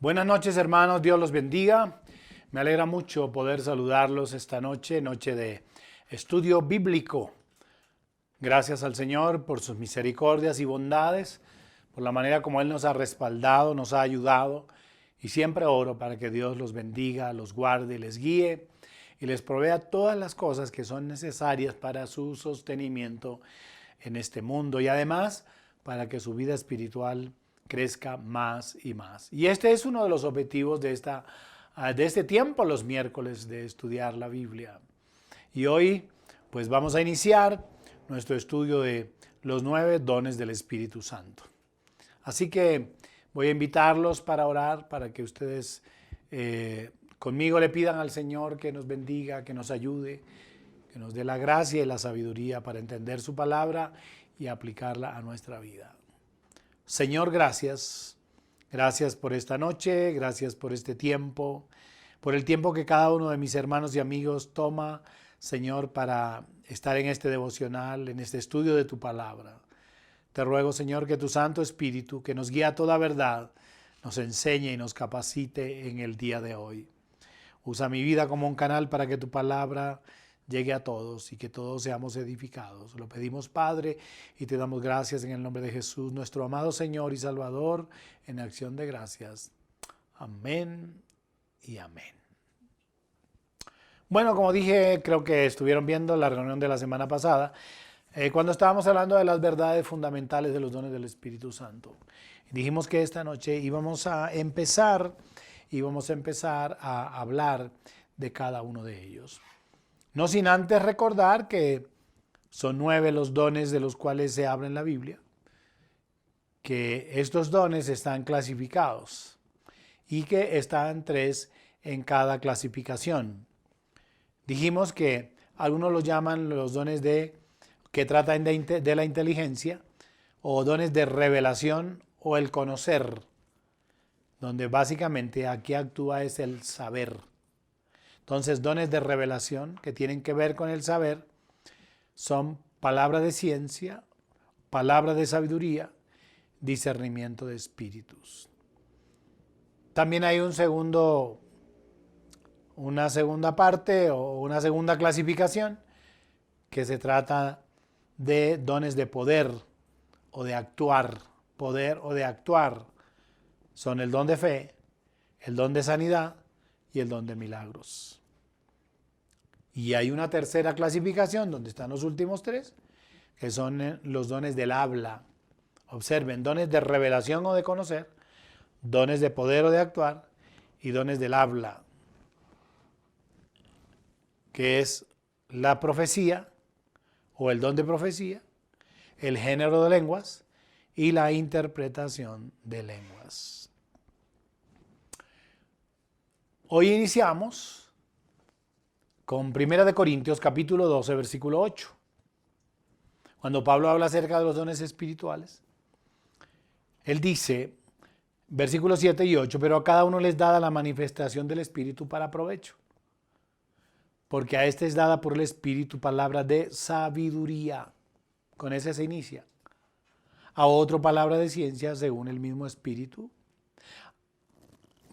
Buenas noches, hermanos, Dios los bendiga. Me alegra mucho poder saludarlos esta noche, noche de estudio bíblico. Gracias al Señor por sus misericordias y bondades, por la manera como Él nos ha respaldado, nos ha ayudado. Y siempre oro para que Dios los bendiga, los guarde, les guíe y les provea todas las cosas que son necesarias para su sostenimiento en este mundo y además para que su vida espiritual crezca más y más. Y este es uno de los objetivos de este tiempo, los miércoles, de estudiar la Biblia. Y hoy pues vamos a iniciar nuestro estudio de los 9 dones del Espíritu Santo. Así que voy a invitarlos para orar, para que ustedes conmigo le pidan al Señor que nos bendiga, que nos ayude, que nos dé la gracia y la sabiduría para entender su palabra y aplicarla a nuestra vida. Señor, gracias. Gracias por esta noche, gracias por este tiempo, por el tiempo que cada uno de mis hermanos y amigos toma, Señor, para estar en este devocional, en este estudio de tu palabra. Te ruego, Señor, que tu Santo Espíritu, que nos guía a toda verdad, nos enseñe y nos capacite en el día de hoy. Usa mi vida como un canal para que tu palabra llegue a todos y que todos seamos edificados. Lo pedimos, Padre, y te damos gracias en el nombre de Jesús, nuestro amado Señor y Salvador, en acción de gracias. Amén y amén. Bueno, como dije, creo que estuvieron viendo la reunión de la semana pasada, cuando estábamos hablando de las verdades fundamentales de los dones del Espíritu Santo. Dijimos que esta noche íbamos a empezar a hablar de cada uno de ellos. No sin antes recordar que son 9 los dones de los cuales se habla en la Biblia, que estos dones están clasificados y que están 3 en cada clasificación. Dijimos que algunos los llaman los dones que tratan de la inteligencia, o dones de revelación o el conocer, donde básicamente aquí actúa es el saber. Entonces, dones de revelación que tienen que ver con el saber son palabra de ciencia, palabra de sabiduría, discernimiento de espíritus. También hay una segunda parte o una segunda clasificación que se trata de dones de poder o de actuar. Poder o de actuar son el don de fe, el don de sanidad y el don de milagros. Y hay una tercera clasificación donde están los últimos 3, que son los dones del habla. Observen, dones de revelación o de conocer, dones de poder o de actuar y dones del habla, que es la profecía o el don de profecía, el género de lenguas y la interpretación de lenguas. Hoy iniciamos con 1 Corintios capítulo 12, versículo 8. Cuando Pablo habla acerca de los dones espirituales, él dice, versículos 7 y 8, pero a cada uno les dada la manifestación del Espíritu para provecho. Porque a este es dada por el Espíritu palabra de sabiduría. Con ese se inicia. A otro palabra de ciencia según el mismo Espíritu.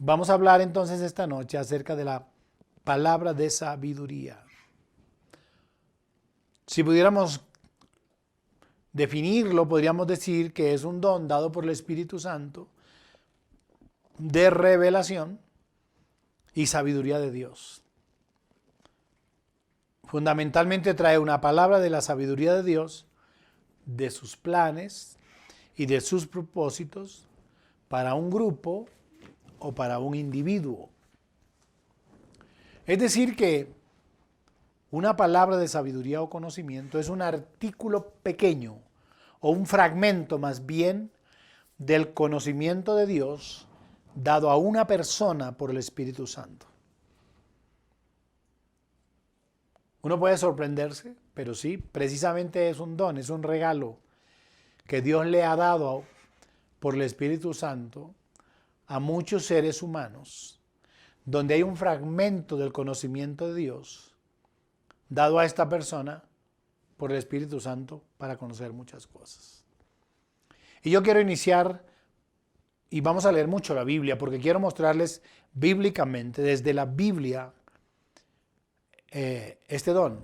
Vamos a hablar entonces esta noche acerca de la palabra de sabiduría. Si pudiéramos definirlo, podríamos decir que es un don dado por el Espíritu Santo de revelación y sabiduría de Dios. Fundamentalmente trae una palabra de la sabiduría de Dios, de sus planes y de sus propósitos para un grupo o para un individuo. Es decir que una palabra de sabiduría o conocimiento es un artículo pequeño o un fragmento más bien del conocimiento de Dios dado a una persona por el Espíritu Santo. Uno puede sorprenderse, pero sí, precisamente es un don, es un regalo que Dios le ha dado por el Espíritu Santo a muchos seres humanos, donde hay un fragmento del conocimiento de Dios dado a esta persona por el Espíritu Santo para conocer muchas cosas. Y yo quiero iniciar y vamos a leer mucho la Biblia porque quiero mostrarles bíblicamente, desde la Biblia, este don.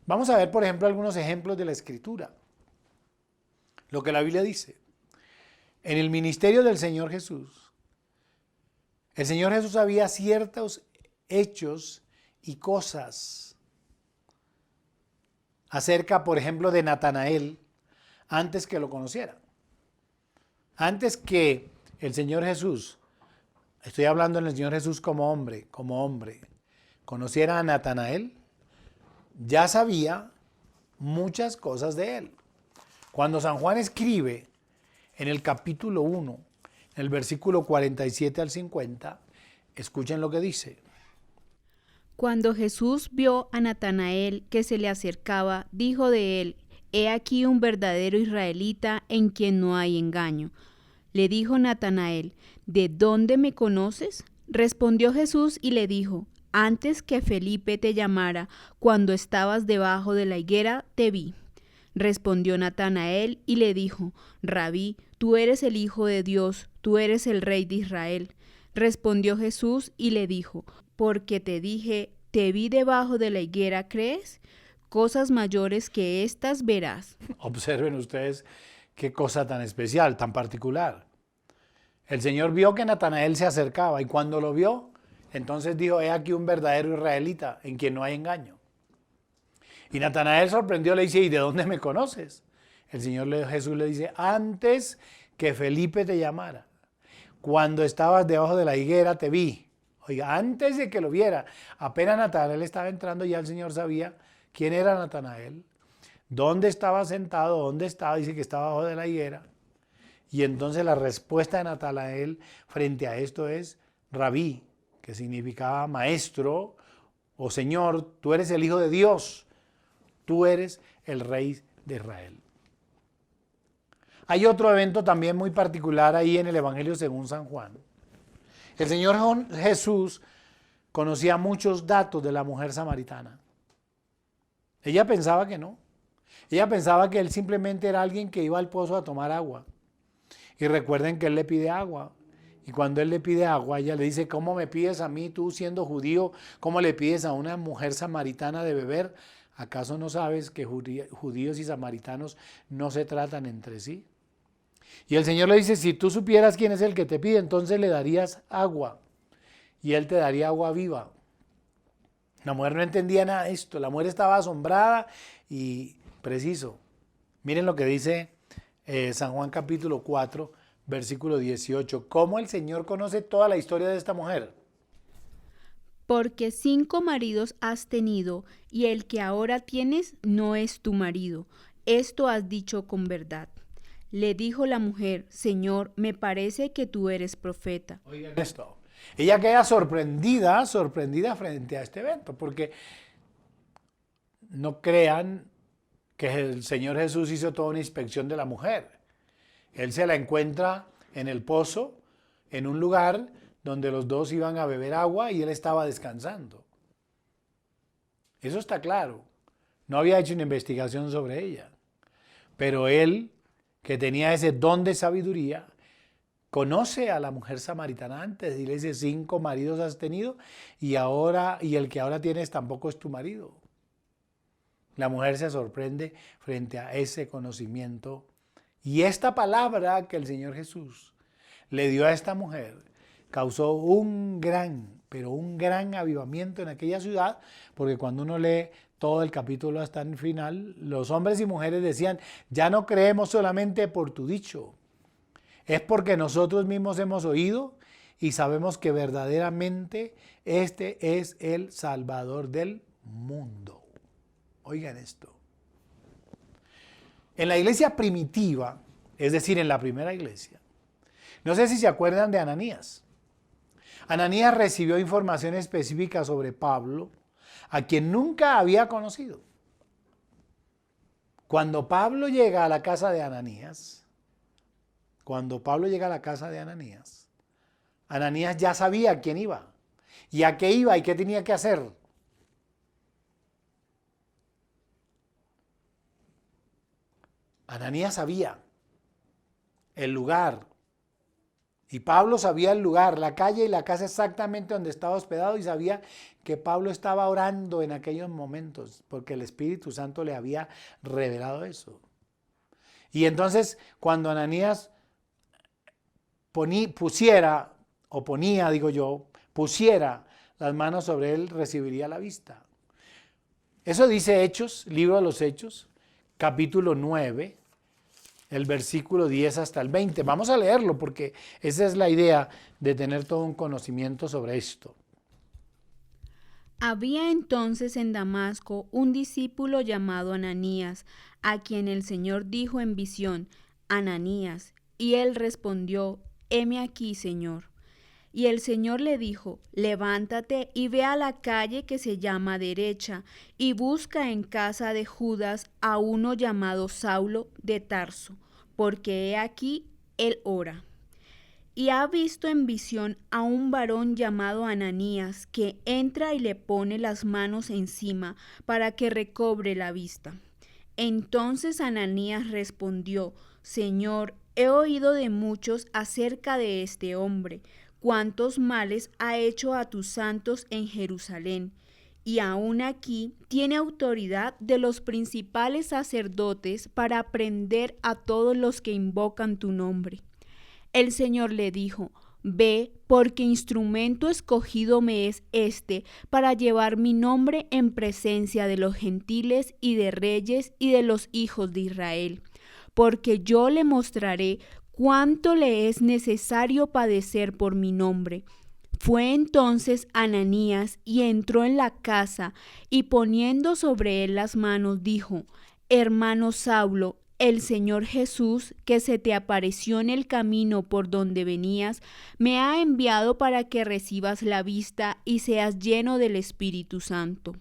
Vamos a ver, por ejemplo, algunos ejemplos de la Escritura. Lo que la Biblia dice. En el ministerio del Señor Jesús, el Señor Jesús sabía ciertos hechos y cosas acerca, por ejemplo, de Natanael, antes que lo conociera. Antes que el Señor Jesús, estoy hablando del Señor Jesús como hombre, conociera a Natanael, ya sabía muchas cosas de él. Cuando San Juan escribe en el capítulo 1, en el versículo 47 al 50, escuchen lo que dice. Cuando Jesús vio a Natanael que se le acercaba, dijo de él: He aquí un verdadero israelita en quien no hay engaño. Le dijo Natanael: ¿De dónde me conoces? Respondió Jesús y le dijo: Antes que Felipe te llamara, cuando estabas debajo de la higuera, te vi. Respondió Natanael y le dijo: Rabí, tú eres el Hijo de Dios, tú eres el Rey de Israel. Respondió Jesús y le dijo: Porque te dije, te vi debajo de la higuera, ¿crees? Cosas mayores que estas verás. Observen ustedes qué cosa tan especial, tan particular. El Señor vio que Natanael se acercaba y cuando lo vio, entonces dijo: he aquí un verdadero israelita en quien no hay engaño. Y Natanael sorprendió, le dice: ¿y de dónde me conoces? El Señor Jesús le dice: antes que Felipe te llamara, cuando estabas debajo de la higuera te vi. Oiga, antes de que lo viera, apenas Natanael estaba entrando, ya el Señor sabía quién era Natanael, dónde estaba sentado, dónde estaba, dice que estaba debajo de la higuera. Y entonces la respuesta de Natanael frente a esto es Rabí, que significaba maestro o Señor, tú eres el Hijo de Dios, tú eres el Rey de Israel. Hay otro evento también muy particular ahí en el Evangelio según San Juan. El Señor Jesús conocía muchos datos de la mujer samaritana. Ella pensaba que no. Ella pensaba que él simplemente era alguien que iba al pozo a tomar agua. Y recuerden que él le pide agua. Y cuando él le pide agua, ella le dice: ¿cómo me pides a mí, tú siendo judío? ¿Cómo le pides a una mujer samaritana de beber? ¿Acaso no sabes que judíos y samaritanos no se tratan entre sí? Y el Señor le dice: si tú supieras quién es el que te pide, entonces le darías agua. Y él te daría agua viva. La mujer no entendía nada de esto. La mujer estaba asombrada y preciso. Miren lo que dice San Juan capítulo 4, versículo 18. ¿Cómo el Señor conoce toda la historia de esta mujer? Porque 5 maridos has tenido, y el que ahora tienes no es tu marido. Esto has dicho con verdad. Le dijo la mujer: Señor, me parece que tú eres profeta. Oigan esto. Ella queda sorprendida frente a este evento, porque no crean que el Señor Jesús hizo toda una inspección de la mujer. Él se la encuentra en el pozo, en un lugar donde los dos iban a beber agua y él estaba descansando. Eso está claro. No había hecho una investigación sobre ella. Pero él, que tenía ese don de sabiduría, conoce a la mujer samaritana antes y le dice: 5 maridos has tenido y el que ahora tienes tampoco es tu marido. La mujer se sorprende frente a ese conocimiento. Y esta palabra que el Señor Jesús le dio a esta mujer causó un gran avivamiento en aquella ciudad, porque cuando uno lee todo el capítulo hasta el final, los hombres y mujeres decían: ya no creemos solamente por tu dicho, es porque nosotros mismos hemos oído y sabemos que verdaderamente este es el Salvador del mundo. Oigan esto. En la iglesia primitiva, es decir, en la primera iglesia, no sé si se acuerdan de Ananías. Ananías recibió información específica sobre Pablo, a quien nunca había conocido. Cuando Pablo llega a la casa de Ananías, Ananías ya sabía a quién iba, y a qué iba y qué tenía que hacer. Ananías sabía el lugar, Y Pablo sabía el lugar, la calle y la casa exactamente donde estaba hospedado, y sabía que Pablo estaba orando en aquellos momentos porque el Espíritu Santo le había revelado eso. Y entonces cuando Ananías pusiera las manos sobre él, recibiría la vista. Eso dice Hechos, libro de los Hechos, capítulo 9, el versículo 10 hasta el 20. Vamos a leerlo porque esa es la idea de tener todo un conocimiento sobre esto. Había entonces en Damasco un discípulo llamado Ananías, a quien el Señor dijo en visión: Ananías. Y él respondió: heme aquí, Señor. Y el Señor le dijo: levántate y ve a la calle que se llama Derecha, y busca en casa de Judas a uno llamado Saulo de Tarso, porque he aquí él ora. Y ha visto en visión a un varón llamado Ananías, que entra y le pone las manos encima para que recobre la vista. Entonces Ananías respondió: Señor, he oído de muchos acerca de este hombre, cuántos males ha hecho a tus santos en Jerusalén, y aún aquí tiene autoridad de los principales sacerdotes para prender a todos los que invocan tu nombre. El Señor le dijo: ve, porque instrumento escogido me es este para llevar mi nombre en presencia de los gentiles y de reyes y de los hijos de Israel, porque yo le mostraré cuánto le es necesario padecer por mi nombre. Fue entonces Ananías y entró en la casa, y poniendo sobre él las manos dijo: hermano Saulo, el Señor Jesús, que se te apareció en el camino por donde venías, me ha enviado para que recibas la vista y seas lleno del Espíritu Santo.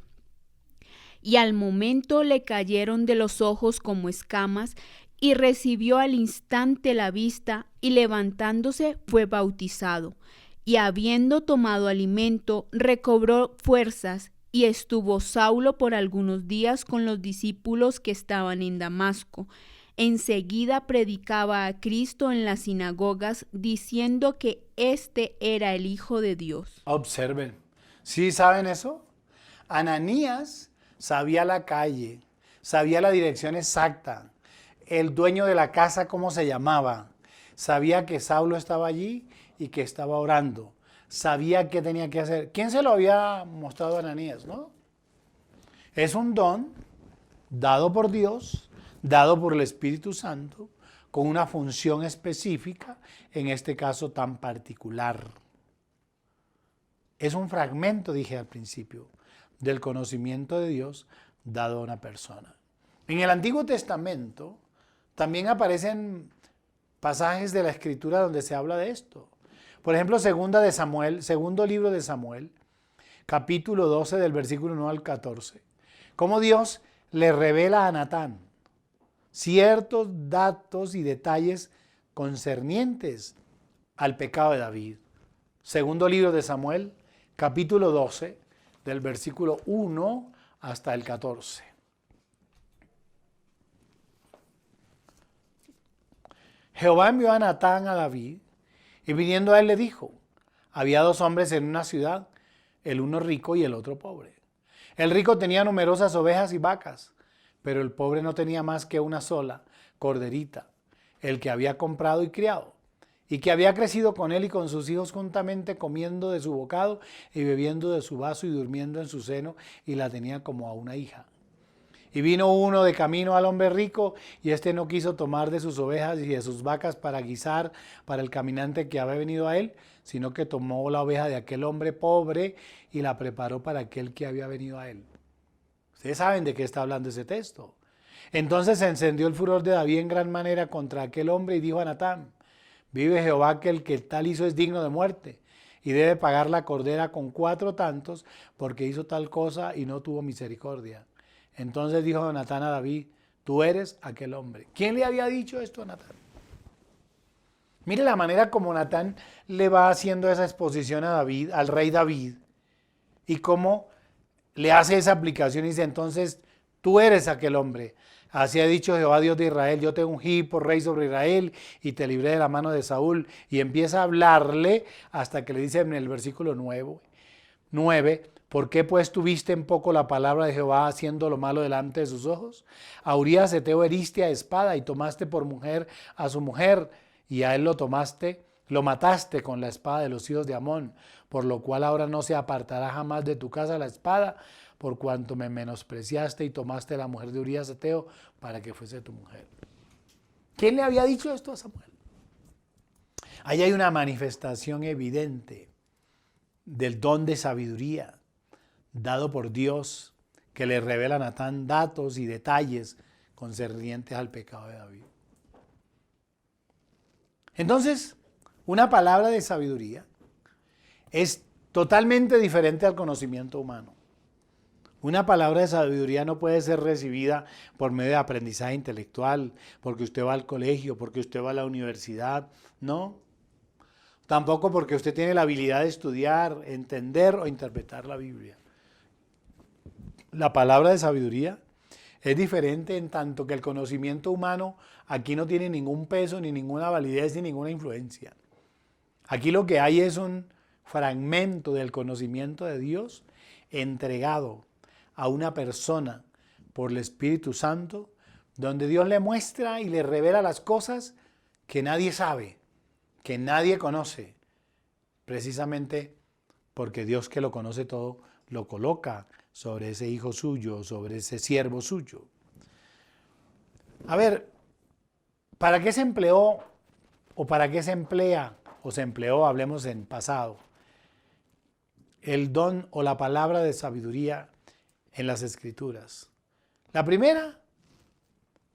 Y al momento le cayeron de los ojos como escamas, y recibió al instante la vista, y levantándose fue bautizado. Y habiendo tomado alimento, recobró fuerzas, y estuvo Saulo por algunos días con los discípulos que estaban en Damasco. Enseguida predicaba a Cristo en las sinagogas, diciendo que éste era el Hijo de Dios. Observen, ¿sí saben eso? Ananías sabía la calle, sabía la dirección exacta, el dueño de la casa cómo se llamaba, sabía que Saulo estaba allí y que estaba orando. Sabía qué tenía que hacer. ¿Quién se lo había mostrado a Ananías, no? Es un don dado por Dios, dado por el Espíritu Santo, con una función específica, en este caso tan particular. Es un fragmento, dije al principio, del conocimiento de Dios dado a una persona. En el Antiguo Testamento también aparecen pasajes de la Escritura donde se habla de esto. Por ejemplo, segundo libro de Samuel, capítulo 12 del versículo 1 al 14. Cómo Dios le revela a Natán ciertos datos y detalles concernientes al pecado de David. Segundo libro de Samuel, capítulo 12, del versículo 1 hasta el 14. Jehová envió a Natán a David, y viniendo a él le dijo: había dos hombres en una ciudad, el uno rico y el otro pobre. El rico tenía numerosas ovejas y vacas, pero el pobre no tenía más que una sola corderita, el que había comprado y criado, y que había crecido con él y con sus hijos juntamente, comiendo de su bocado y bebiendo de su vaso y durmiendo en su seno, y la tenía como a una hija. Y vino uno de camino al hombre rico, y éste no quiso tomar de sus ovejas y de sus vacas para guisar para el caminante que había venido a él, sino que tomó la oveja de aquel hombre pobre y la preparó para aquel que había venido a él. Ustedes saben de qué está hablando ese texto. Entonces se encendió el furor de David en gran manera contra aquel hombre y dijo a Natán: vive Jehová, que el que tal hizo es digno de muerte, y debe pagar la cordera con 4 tantos, porque hizo tal cosa y no tuvo misericordia. Entonces dijo Natán a David: tú eres aquel hombre. ¿Quién le había dicho esto a Natán? Mire la manera como Natán le va haciendo esa exposición a David, al rey David, y cómo le hace esa aplicación y dice: entonces tú eres aquel hombre. Así ha dicho Jehová Dios de Israel, yo te ungí por rey sobre Israel y te libré de la mano de Saúl. Y empieza a hablarle hasta que le dice en el versículo 9, ¿por qué pues tuviste en poco la palabra de Jehová haciendo lo malo delante de sus ojos? A Urías Heteo heriste a espada y tomaste por mujer a su mujer y a él lo mataste con la espada de los hijos de Amón, por lo cual ahora no se apartará jamás de tu casa la espada, por cuanto me menospreciaste y tomaste la mujer de Urías Heteo para que fuese tu mujer. ¿Quién le había dicho esto a Samuel? Ahí hay una manifestación evidente del don de sabiduría dado por Dios que le revela a Natán datos y detalles concernientes al pecado de David. Entonces, una palabra de sabiduría es totalmente diferente al conocimiento humano. Una palabra de sabiduría no puede ser recibida por medio de aprendizaje intelectual, porque usted va al colegio, porque usted va a la universidad, no. Tampoco porque usted tiene la habilidad de estudiar, entender o interpretar la Biblia. La palabra de sabiduría es diferente en tanto que el conocimiento humano aquí no tiene ningún peso, ni ninguna validez, ni ninguna influencia. Aquí lo que hay es un fragmento del conocimiento de Dios entregado a una persona por el Espíritu Santo, donde Dios le muestra y le revela las cosas que nadie sabe, que nadie conoce, precisamente porque Dios, que lo conoce todo, lo coloca sobre ese hijo suyo, sobre ese siervo suyo. A ver, ¿para qué se empleó o para qué se emplea o se empleó, hablemos en pasado, el don o la palabra de sabiduría en las Escrituras? La primera,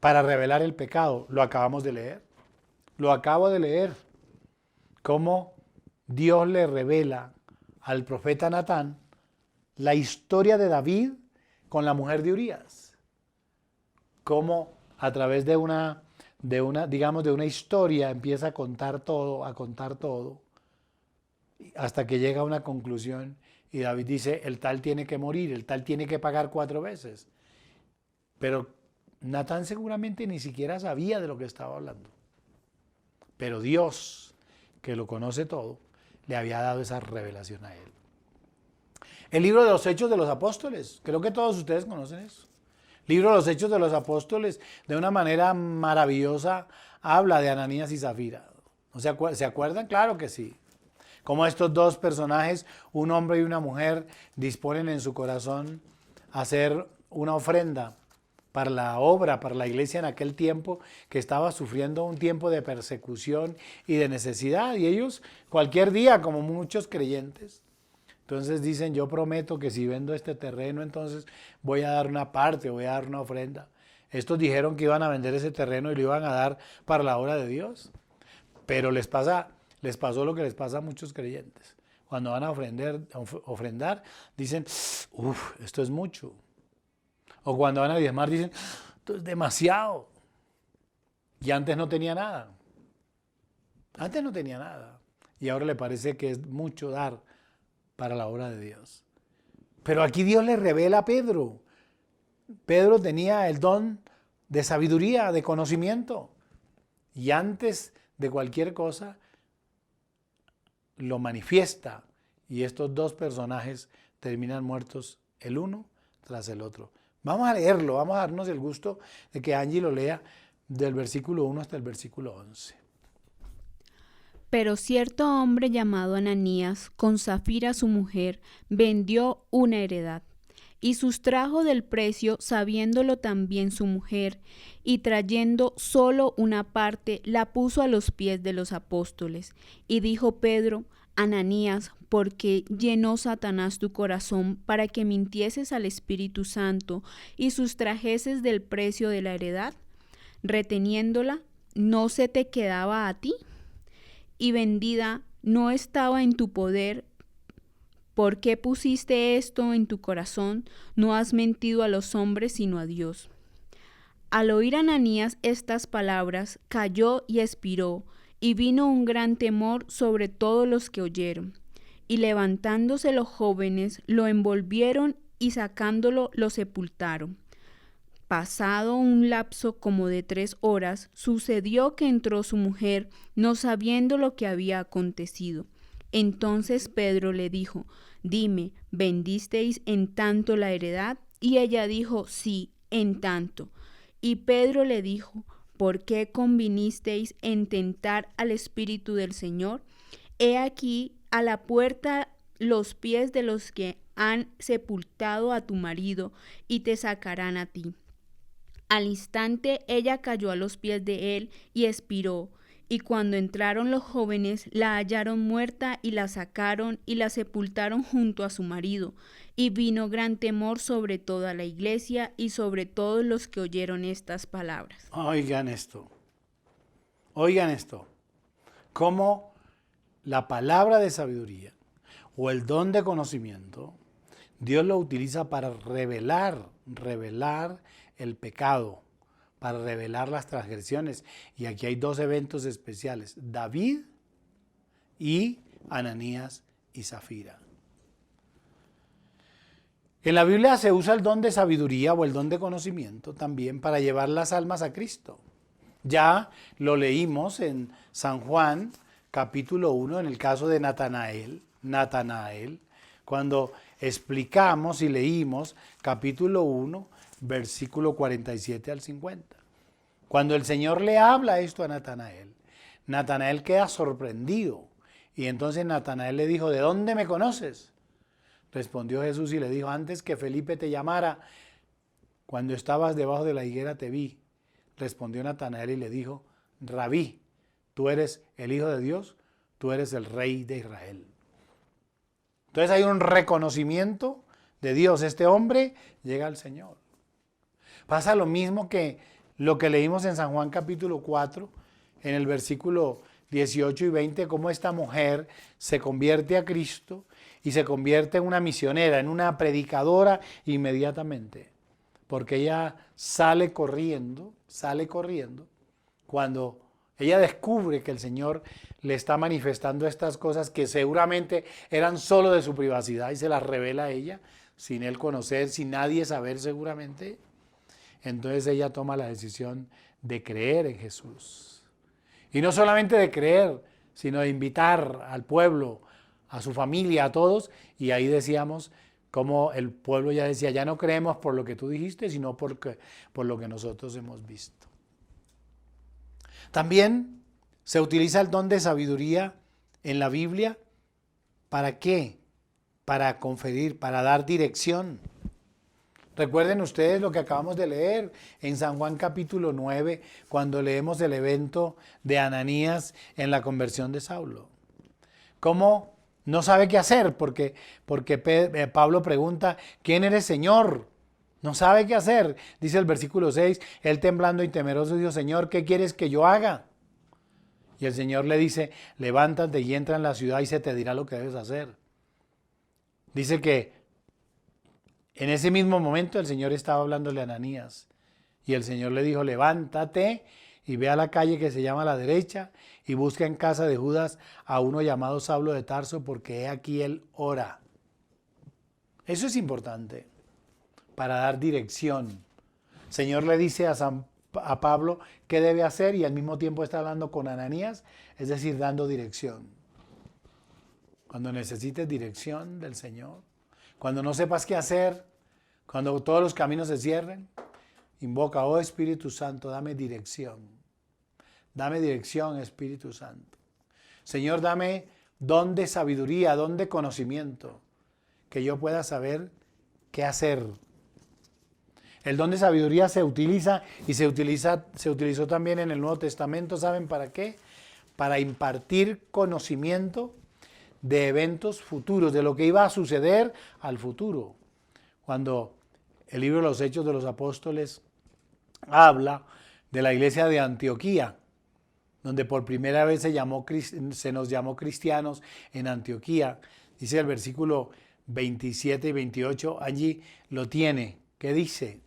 para revelar el pecado. Lo acabamos de leer. Lo acabo de leer. Cómo Dios le revela al profeta Natán la historia de David con la mujer de Urías. Cómo a través de una historia empieza a contar todo, hasta que llega a una conclusión. Y David dice, el tal tiene que morir, el tal tiene que pagar 4 veces. Pero Natán seguramente ni siquiera sabía de lo que estaba hablando. Pero Dios, que lo conoce todo, le había dado esa revelación a él. El libro de los Hechos de los Apóstoles, creo que todos ustedes conocen eso. El libro de los Hechos de los Apóstoles, de una manera maravillosa, habla de Ananías y Zafira. ¿Se acuerdan? Claro que sí. Como estos dos personajes, un hombre y una mujer, disponen en su corazón hacer una ofrenda para la obra, para la iglesia en aquel tiempo que estaba sufriendo un tiempo de persecución y de necesidad. Y ellos cualquier día, como muchos creyentes, entonces dicen, yo prometo que si vendo este terreno, entonces voy a dar una parte, voy a dar una ofrenda. Estos dijeron que iban a vender ese terreno y lo iban a dar para la obra de Dios. Pero les pasó lo que les pasa a muchos creyentes. Cuando van a ofrendar, dicen, esto es mucho. O cuando van a diezmar, dicen, esto es demasiado. Y antes no tenía nada. Antes no tenía nada. Y ahora le parece que es mucho dar para la obra de Dios. Pero aquí Dios le revela a Pedro. Pedro tenía el don de sabiduría, de conocimiento. Y antes de cualquier cosa, lo manifiesta. Y estos dos personajes terminan muertos el uno tras el otro. Vamos a leerlo, vamos a darnos el gusto de que Angie lo lea del versículo 1 hasta el versículo 11. Pero cierto hombre llamado Ananías, con Zafira su mujer, vendió una heredad, y sustrajo del precio, sabiéndolo también su mujer, y trayendo solo una parte, la puso a los pies de los apóstoles. Y dijo Pedro, Ananías, ¿por qué llenó Satanás tu corazón para que mintieses al Espíritu Santo y sustrajeses del precio de la heredad? Reteniéndola, ¿no se te quedaba a ti? Y vendida, ¿no estaba en tu poder? ¿Por qué pusiste esto en tu corazón? No has mentido a los hombres, sino a Dios. Al oír Ananías estas palabras, cayó y expiró, y vino un gran temor sobre todos los que oyeron. Y levantándose los jóvenes, lo envolvieron y sacándolo, lo sepultaron. Pasado un lapso como de 3 horas, sucedió que entró su mujer, no sabiendo lo que había acontecido. Entonces Pedro le dijo: Dime, ¿vendisteis en tanto la heredad? Y ella dijo: Sí, en tanto. Y Pedro le dijo: ¿Por qué convinisteis en tentar al Espíritu del Señor? He aquí a la puerta los pies de los que han sepultado a tu marido, y te sacarán a ti. Al instante ella cayó a los pies de él y expiró. Y cuando entraron los jóvenes, la hallaron muerta y la sacaron y la sepultaron junto a su marido. Y vino gran temor sobre toda la iglesia y sobre todos los que oyeron estas palabras. Oigan esto. Cómo la palabra de sabiduría o el don de conocimiento, Dios lo utiliza para revelar el pecado, para revelar las transgresiones. Y aquí hay 2 eventos especiales: David y Ananías y Zafira. En la Biblia se usa el don de sabiduría o el don de conocimiento también para llevar las almas a Cristo. Ya lo leímos en San Juan, capítulo 1, en el caso de Natanael, cuando explicamos y leímos capítulo 1, versículo 47 al 50. Cuando el Señor le habla esto a Natanael, Natanael queda sorprendido. Y entonces Natanael le dijo: ¿de dónde me conoces? Respondió Jesús y le dijo: antes que Felipe te llamara, cuando estabas debajo de la higuera te vi. Respondió Natanael y le dijo: Rabí, tú eres el Hijo de Dios, tú eres el Rey de Israel. Entonces hay un reconocimiento de Dios. Este hombre llega al Señor. Pasa lo mismo que lo que leímos en San Juan capítulo 4, en el versículo 18 y 20, cómo esta mujer se convierte a Cristo y se convierte en una misionera, en una predicadora inmediatamente. Porque ella sale corriendo cuando ella descubre que el Señor le está manifestando estas cosas que seguramente eran solo de su privacidad y se las revela a ella, sin él conocer, sin nadie saber seguramente. Entonces ella toma la decisión de creer en Jesús. Y no solamente de creer, sino de invitar al pueblo, a su familia, a todos. Y ahí decíamos como el pueblo ya decía: ya no creemos por lo que tú dijiste, sino por lo que nosotros hemos visto. También se utiliza el don de sabiduría en la Biblia. ¿Para qué? Para conferir, para dar dirección. Recuerden ustedes lo que acabamos de leer en San Juan capítulo 9, cuando leemos el evento de Ananías en la conversión de Saulo. ¿Cómo no sabe qué hacer? Porque Pablo pregunta: ¿quién eres, Señor? No sabe qué hacer. Dice el versículo 6, él temblando y temeroso dijo: Señor, ¿qué quieres que yo haga? Y el Señor le dice: levántate y entra en la ciudad y se te dirá lo que debes hacer. Dice que en ese mismo momento el Señor estaba hablándole a Ananías y el Señor le dijo: levántate y ve a la calle que se llama La Derecha y busca en casa de Judas a uno llamado Saulo de Tarso, porque he aquí él ora. Eso es importante para dar dirección. El Señor le dice a Pablo qué debe hacer y al mismo tiempo está hablando con Ananías, es decir, dando dirección. Cuando necesites dirección del Señor, cuando no sepas qué hacer, cuando todos los caminos se cierren, invoca: oh Espíritu Santo, dame dirección. Dame dirección, Espíritu Santo. Señor, dame don de sabiduría, don de conocimiento, que yo pueda saber qué hacer. El don de sabiduría se utiliza y se utilizó también en el Nuevo Testamento. ¿Saben para qué? Para impartir conocimiento de eventos futuros, de lo que iba a suceder al futuro. Cuando el libro de los Hechos de los Apóstoles habla de la iglesia de Antioquía, donde por primera vez se nos llamó cristianos en Antioquía, dice el versículo 27 y 28, allí lo tiene. ¿Qué dice?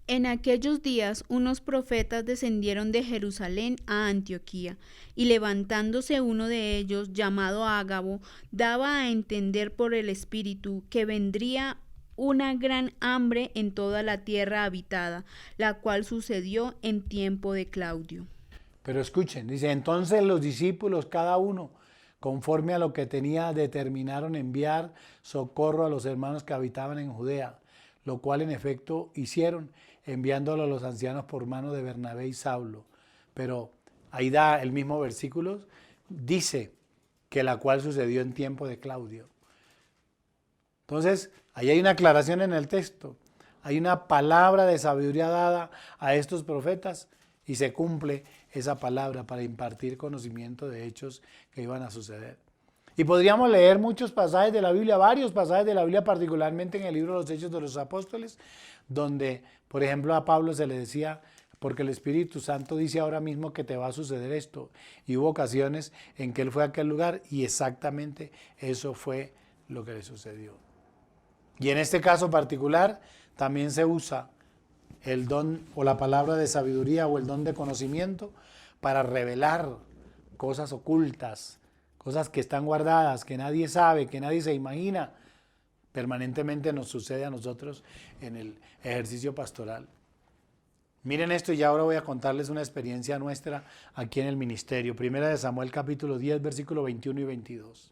En aquellos días unos profetas descendieron de Jerusalén a Antioquía, y levantándose uno de ellos, llamado Ágabo, daba a entender por el Espíritu que vendría una gran hambre en toda la tierra habitada, la cual sucedió en tiempo de Claudio. Pero escuchen, dice, entonces los discípulos, cada uno, conforme a lo que tenía, determinaron enviar socorro a los hermanos que habitaban en Judea, lo cual en efecto hicieron, enviándolo a los ancianos por mano de Bernabé y Saulo. Pero ahí da el mismo versículo, dice que la cual sucedió en tiempo de Claudio. Entonces, ahí hay una aclaración en el texto. Hay una palabra de sabiduría dada a estos profetas y se cumple esa palabra para impartir conocimiento de hechos que iban a suceder. Y podríamos leer muchos pasajes de la Biblia, varios pasajes de la Biblia, particularmente en el libro de los Hechos de los Apóstoles, donde, por ejemplo, a Pablo se le decía, porque el Espíritu Santo dice ahora mismo que te va a suceder esto. Y hubo ocasiones en que él fue a aquel lugar y exactamente eso fue lo que le sucedió. Y en este caso particular también se usa el don o la palabra de sabiduría o el don de conocimiento para revelar cosas ocultas, cosas que están guardadas, que nadie sabe, que nadie se imagina. Permanentemente nos sucede a nosotros en el ejercicio pastoral. Miren esto y ahora voy a contarles una experiencia nuestra aquí en el ministerio. Primera de Samuel capítulo 10, versículo 21 y 22.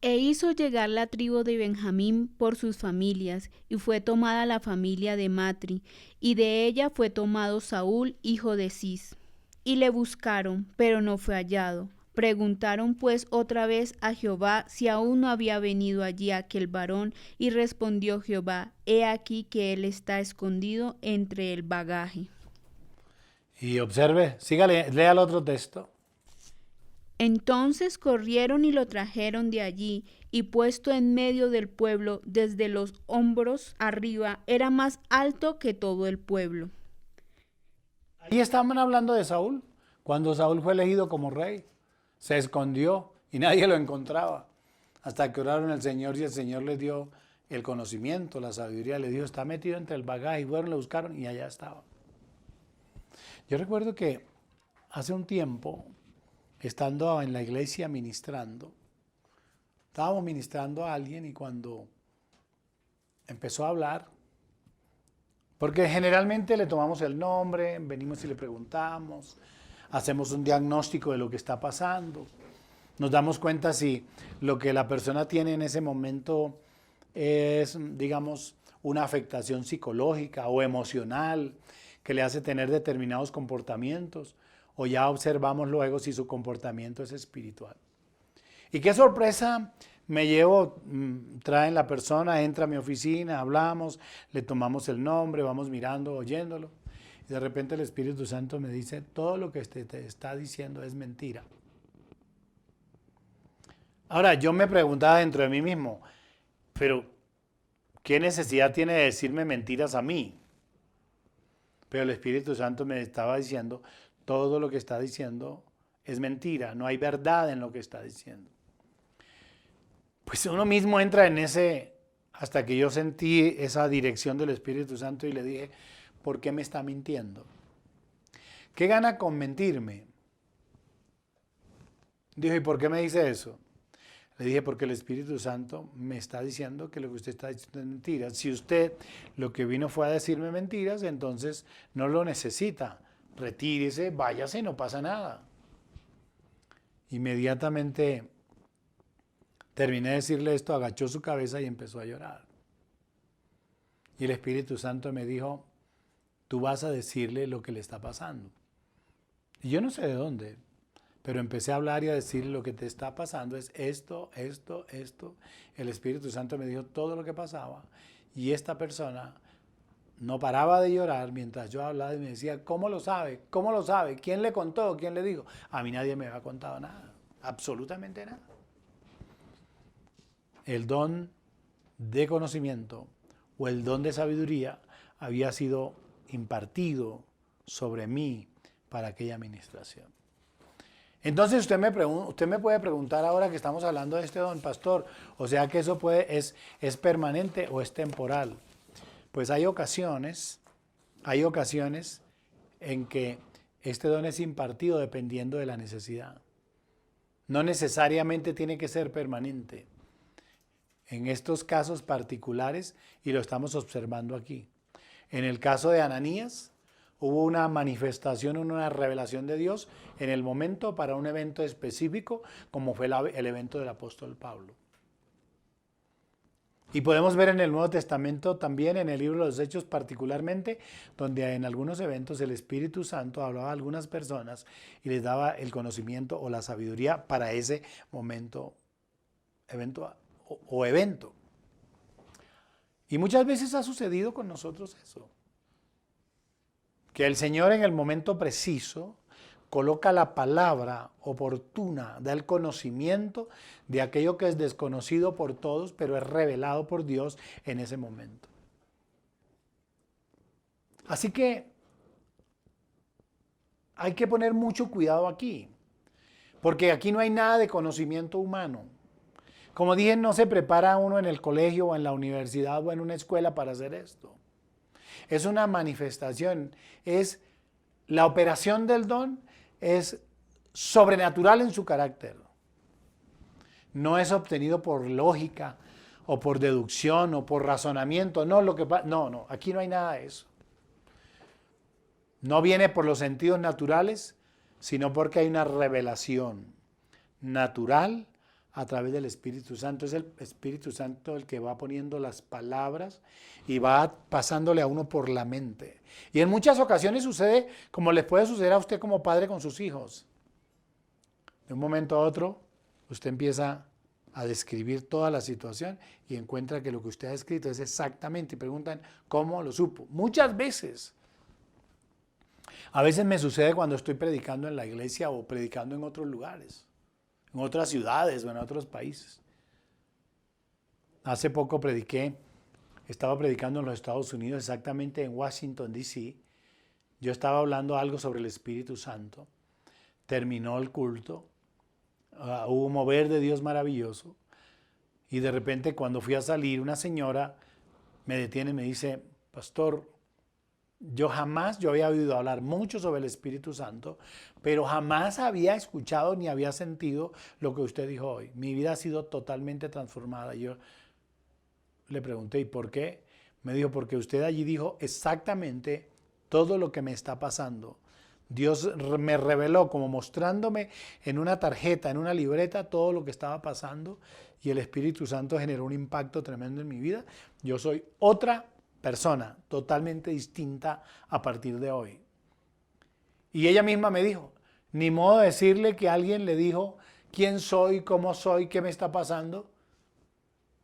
E hizo llegar la tribu de Benjamín por sus familias, y fue tomada la familia de Matri, y de ella fue tomado Saúl, hijo de Cis. Y le buscaron, pero no fue hallado. Preguntaron pues otra vez a Jehová si aún no había venido allí aquel varón, y respondió Jehová, he aquí que él está escondido entre el bagaje. Y observe, sígale, lea el otro texto. Entonces corrieron y lo trajeron de allí, y puesto en medio del pueblo, desde los hombros arriba, era más alto que todo el pueblo. Ahí estaban hablando de Saúl, cuando Saúl fue elegido como rey. Se escondió y nadie lo encontraba. Hasta que oraron al Señor y el Señor les dio el conocimiento, la sabiduría. Le dijo, está metido entre el bagaje. Y fueron, lo buscaron y allá estaba. Yo recuerdo que hace un tiempo, estando en la iglesia ministrando, estábamos ministrando a alguien y cuando empezó a hablar, porque generalmente le tomamos el nombre, venimos y le preguntamos, hacemos un diagnóstico de lo que está pasando, nos damos cuenta si lo que la persona tiene en ese momento es, digamos, una afectación psicológica o emocional que le hace tener determinados comportamientos, o ya observamos luego si su comportamiento es espiritual. Y qué sorpresa me llevo, traen la persona, entra a mi oficina, hablamos, le tomamos el nombre, vamos mirando, oyéndolo. Y de repente el Espíritu Santo me dice, todo lo que te está diciendo es mentira. Ahora, yo me preguntaba dentro de mí mismo, pero ¿qué necesidad tiene de decirme mentiras a mí? Pero el Espíritu Santo me estaba diciendo, todo lo que está diciendo es mentira, no hay verdad en lo que está diciendo. Pues uno mismo entra en ese, hasta que yo sentí esa dirección del Espíritu Santo y le dije, ¿por qué me está mintiendo? ¿Qué gana con mentirme? Dijo, ¿y por qué me dice eso? Le dije, porque el Espíritu Santo me está diciendo que lo que usted está diciendo es mentira. Si usted lo que vino fue a decirme mentiras, entonces no lo necesita. Retírese, váyase, no pasa nada. Inmediatamente terminé de decirle esto, agachó su cabeza y empezó a llorar. Y el Espíritu Santo me dijo, tú vas a decirle lo que le está pasando. Y yo no sé de dónde, pero empecé a hablar y a decirle lo que te está pasando es esto, esto, esto. El Espíritu Santo me dijo todo lo que pasaba y esta persona no paraba de llorar mientras yo hablaba y me decía, ¿cómo lo sabe? ¿Cómo lo sabe? ¿Quién le contó? ¿Quién le dijo? A mí nadie me había contado nada, absolutamente nada. El don de conocimiento o el don de sabiduría había sido impartido sobre mí para aquella administración. Entonces usted me puede preguntar ahora que estamos hablando de este don, pastor, o sea que eso es permanente o es temporal. Pues hay ocasiones en que este don es impartido dependiendo de la necesidad. No necesariamente tiene que ser permanente. en estos casos particulares y lo estamos observando aquí. En el caso de Ananías, hubo una manifestación, una revelación de Dios en el momento para un evento específico, como fue el evento del apóstol Pablo. Y podemos ver en el Nuevo Testamento también, en el libro de los Hechos particularmente, donde en algunos eventos el Espíritu Santo hablaba a algunas personas y les daba el conocimiento o la sabiduría para ese momento, evento. Y muchas veces ha sucedido con nosotros eso. Que el Señor en el momento preciso coloca la palabra oportuna, da el conocimiento de aquello que es desconocido por todos, pero es revelado por Dios en ese momento. Así que hay que poner mucho cuidado aquí, porque aquí no hay nada de conocimiento humano. Como dije, no se prepara uno en el colegio o en la universidad o en una escuela para hacer esto. Es una manifestación, es la operación del don, es sobrenatural en su carácter. No es obtenido por lógica o por deducción o por razonamiento. No, aquí no hay nada de eso. No viene por los sentidos naturales, sino porque hay una revelación natural a través del Espíritu Santo. Es el Espíritu Santo el que va poniendo las palabras y va pasándole a uno por la mente. Y en muchas ocasiones sucede como les puede suceder a usted como padre con sus hijos. De un momento a otro, usted empieza a describir toda la situación y encuentra que lo que usted ha escrito es exactamente, y preguntan cómo lo supo. Muchas veces. A veces me sucede cuando estoy predicando en la iglesia o predicando en otros lugares, en otras ciudades o en otros países. Hace poco estaba predicando en los Estados Unidos, exactamente en Washington, D.C. Yo estaba hablando algo sobre el Espíritu Santo. Terminó el culto, hubo un mover de Dios maravilloso. Y de repente cuando fui a salir, una señora me detiene y me dice, pastor, yo había oído hablar mucho sobre el Espíritu Santo, pero jamás había escuchado ni había sentido lo que usted dijo hoy. Mi vida ha sido totalmente transformada. Yo le pregunté, ¿y por qué? Me dijo, porque usted allí dijo exactamente todo lo que me está pasando. Dios me reveló como mostrándome en una tarjeta, en una libreta, todo lo que estaba pasando y el Espíritu Santo generó un impacto tremendo en mi vida. Yo soy otra persona totalmente distinta a partir de hoy. Y ella misma me dijo, ni modo de decirle que alguien le dijo quién soy, cómo soy, qué me está pasando.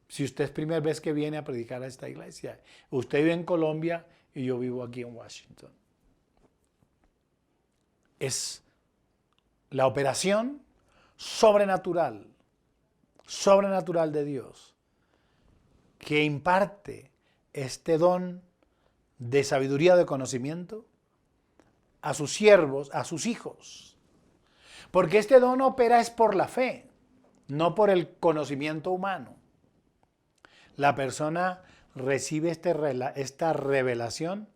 Si usted es primera vez que viene a predicar a esta iglesia, usted vive en Colombia y yo vivo aquí en Washington. Es la operación sobrenatural de Dios que imparte este don de sabiduría, de conocimiento a sus siervos, a sus hijos. Porque este don opera es por la fe, no por el conocimiento humano. La persona recibe esta revelación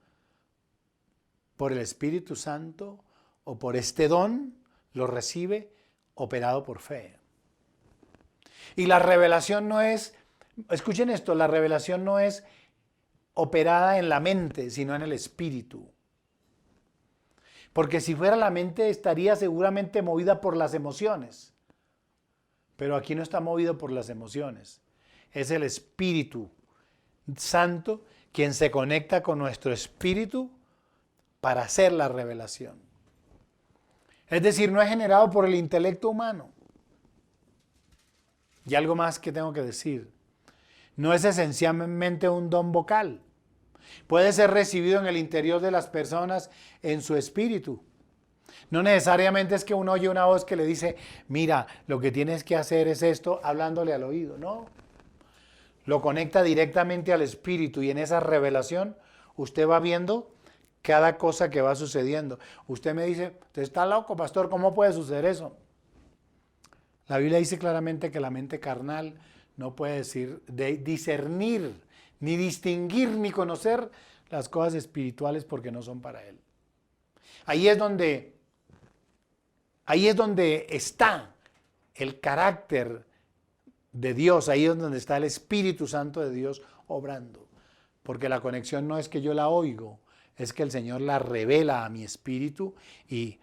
por el Espíritu Santo o por este don, lo recibe operado por fe. Y la revelación no es, escuchen esto, la revelación no es operada en la mente, sino en el espíritu. Porque si fuera la mente estaría seguramente movida por las emociones. Pero aquí no está movido por las emociones. Es el Espíritu Santo quien se conecta con nuestro espíritu para hacer la revelación. Es decir, no es generado por el intelecto humano. Y algo más que tengo que decir. No es esencialmente un don vocal. Puede ser recibido en el interior de las personas en su espíritu. No necesariamente es que uno oye una voz que le dice, mira, lo que tienes que hacer es esto, hablándole al oído. No. Lo conecta directamente al espíritu y en esa revelación usted va viendo cada cosa que va sucediendo. Usted me dice, usted está loco, pastor, ¿cómo puede suceder eso? La Biblia dice claramente que la mente carnal no puede discernir, ni distinguir, ni conocer las cosas espirituales porque no son para él. Ahí es donde está el carácter de Dios, ahí es donde está el Espíritu Santo de Dios obrando. Porque la conexión no es que yo la oigo, es que el Señor la revela a mi espíritu y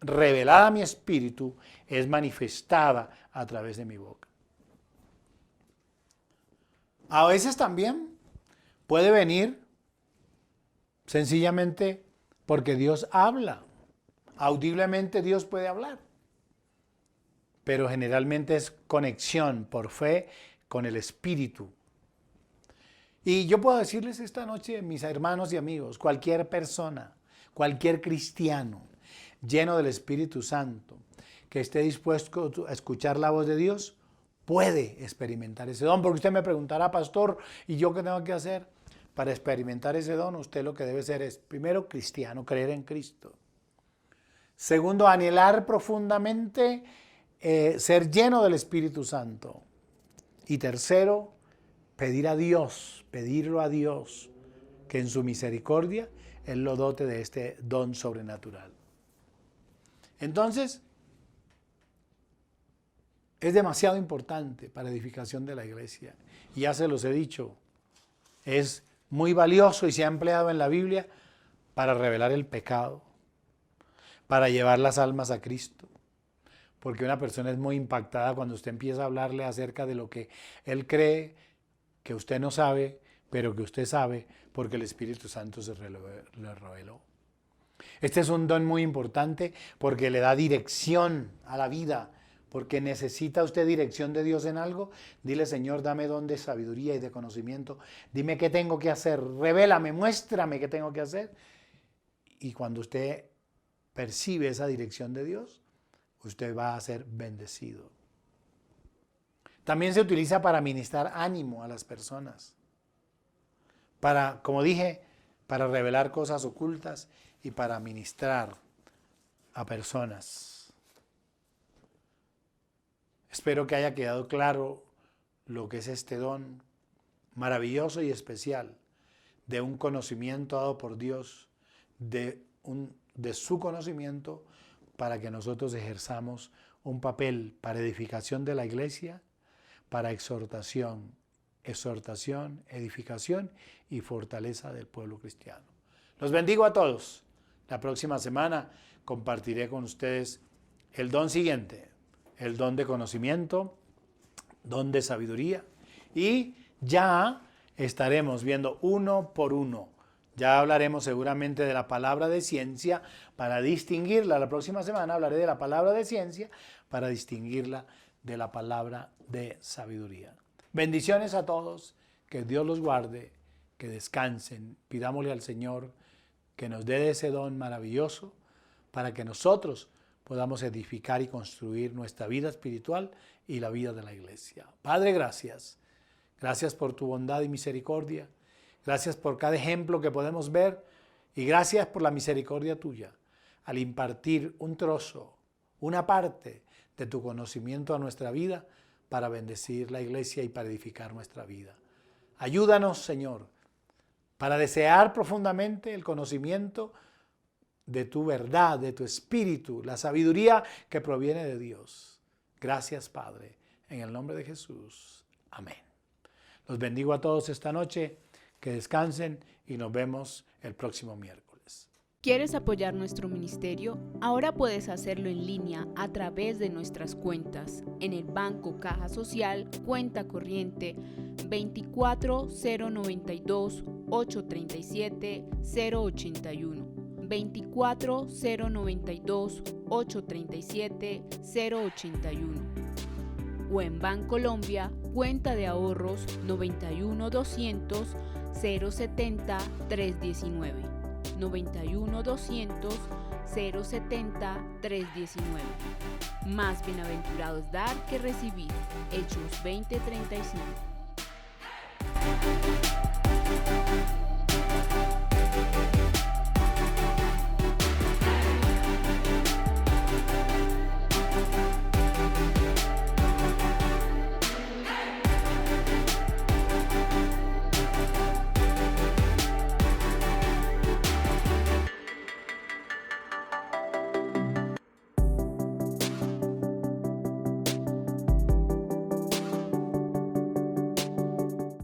revelada a mi espíritu es manifestada a través de mi boca. A veces también puede venir sencillamente porque Dios habla. Audiblemente Dios puede hablar. Pero generalmente es conexión por fe con el Espíritu. Y yo puedo decirles esta noche, mis hermanos y amigos, cualquier persona, cualquier cristiano lleno del Espíritu Santo, que esté dispuesto a escuchar la voz de Dios, puede experimentar ese don. Porque usted me preguntará, pastor, ¿y yo qué tengo que hacer? Para experimentar ese don, usted lo que debe ser es, primero, cristiano, creer en Cristo. Segundo, anhelar profundamente ser lleno del Espíritu Santo. Y tercero, pedirlo a Dios, que en su misericordia Él lo dote de este don sobrenatural. Entonces, es demasiado importante para la edificación de la iglesia. Y ya se los he dicho, es muy valioso y se ha empleado en la Biblia para revelar el pecado, para llevar las almas a Cristo. Porque una persona es muy impactada cuando usted empieza a hablarle acerca de lo que él cree que usted no sabe, pero que usted sabe porque el Espíritu Santo se le reveló. Este es un don muy importante porque le da dirección a la vida. Porque necesita usted dirección de Dios en algo, dile, Señor, dame don de sabiduría y de conocimiento. Dime qué tengo que hacer, revélame, muéstrame qué tengo que hacer. Y cuando usted percibe esa dirección de Dios, usted va a ser bendecido. También se utiliza para ministrar ánimo a las personas. Para, como dije, para revelar cosas ocultas y para ministrar a personas. Espero que haya quedado claro lo que es este don maravilloso y especial de un conocimiento dado por Dios, de su conocimiento para que nosotros ejerzamos un papel para edificación de la iglesia, para exhortación, edificación y fortaleza del pueblo cristiano. Los bendigo a todos. La próxima semana compartiré con ustedes el don siguiente. El don de conocimiento, don de sabiduría, y ya estaremos viendo uno por uno. Ya hablaremos seguramente de la palabra de ciencia para distinguirla. La próxima semana hablaré de la palabra de ciencia para distinguirla de la palabra de sabiduría. Bendiciones a todos, que Dios los guarde, que descansen. Pidámosle al Señor que nos dé ese don maravilloso para que nosotros podamos edificar y construir nuestra vida espiritual y la vida de la iglesia. Padre, gracias. Gracias por tu bondad y misericordia. Gracias por cada ejemplo que podemos ver y gracias por la misericordia tuya al impartir un trozo, una parte de tu conocimiento a nuestra vida para bendecir la iglesia y para edificar nuestra vida. Ayúdanos, Señor, para desear profundamente el conocimiento de tu verdad, de tu espíritu, la sabiduría que proviene de Dios. Gracias, Padre, en el nombre de Jesús. Amén. Los bendigo a todos esta noche, que descansen y nos vemos el próximo miércoles. ¿Quieres apoyar nuestro ministerio? Ahora puedes hacerlo en línea a través de nuestras cuentas. En el Banco Caja Social, cuenta corriente 24092 837 081. 24092 837 081 o en Bancolombia, cuenta de ahorros 91200 070 319 91200 070 319. Más bienaventurado es dar que recibir. Hechos 20:35.